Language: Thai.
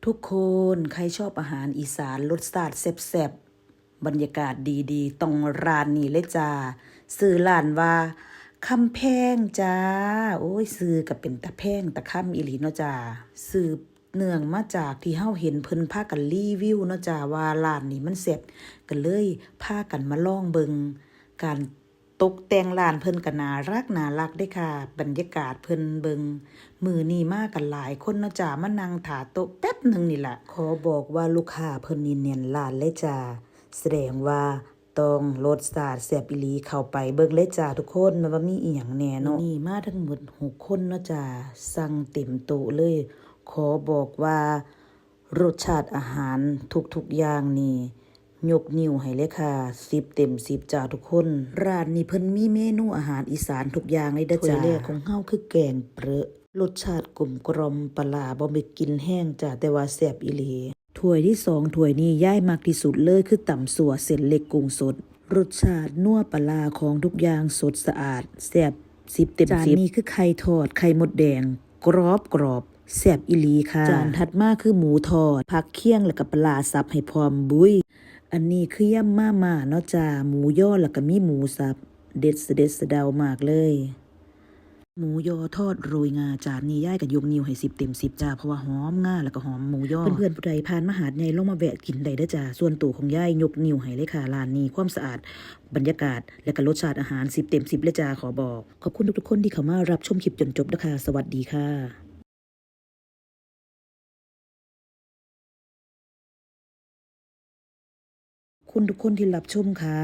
ทุกคนใครชอบอาหารอีสานรสชาติแซ่บๆบรรยากาศดีๆต้องร้านนี้เลยจ้าซื้อร้านว่าคำแพงจ้าโอ้ยซื้อก็เป็นตะแพงตะค่ำอีหลีเนาะจ้าสืบเนื่องมาจากที่เฮาเห็นเพิ่นพากันรีวิวเนาะจ้าว่าร้านนี้มันแซ่บก็เลยพากันมาลองเบิงการตกแต่งร้านเพิ่นก็น่ารักเด้ค่ะบรรยากาศเพิ่นเบิง มื้อนี้มากันหลายคนเนาะจ้ามานั่งท่าโต๊ะแป๊บหนึ่งนี่ล่ะขอบอกว่าลูกค้าเพิ่นนี่แน่นร้านเลยจ้าแสดงว่าต้องรสชาติแซ่บอีหลีเข้าไปเบิ่งเลยจ้าทุกคนว่ามีอีหยังแหน่เนาะนี่มาทั้งหมด6คนเนาะจ้าสั่งเต็มโต๊ะเลยขอบอกว่ารสชาติอาหารทุกๆอย่างนี่ยกนิ้วให้เลยค่ะ10 เต็ม 10จ้าทุกคนร้านนี้เพิ่นมีเมนูอาหารอีสานทุกอย่างเลยเด้อจ้าถ้วยแรกของเฮาคือแกงเปรอะรสชาติกลมกล่อมปลาร้าบ่มีกลิ่นแห้งจ้าแต่ว่าแซ่บอีหลีถ้วยที่2ถ้วยนี้ย้ายมากที่สุดเลยคือตำสั่วเส้นเล็กกุ้งสดรสชาตินัวปลาร้าของทุกอย่างสดสะอาดแซ่บ10 เต็ม 10จานนี้คือไข่ทอดไข่มดแดงกรอบแซ่บอีหลีค่ะจานถัดมาคือหมูทอดผักเคี่ยงแล้วก็ปลาสับให้พร้อมบุ้ยอันนี้คือยำม่าเนาะจ้าหมูย่อแล้วก็มีหมูสับเด็ดสะเดามากเลยหมูยอทอดโรยงาจานนี้ย่ายกับยกนิ้วให้10 เต็ม 10จ้าเพราะว่าหอมงาแล้วก็หอมหมูยอเพื่อนๆผู้ใดผ่านมาหาดใหญ่ลงมาแวะกินได้เด้อจ้าส่วนตัวของย่ายยกนิ้วให้เลยค่ะร้านนี้ความสะอาดบรรยากาศและก็รสชาติอาหาร10 เต็ม 10เลยจ้าขอบอกขอบคุณทุกๆคนที่เข้ามารับชมคลิปจนจบนะคะสวัสดีค่ะคุณทุกคนที่รับชมค่ะ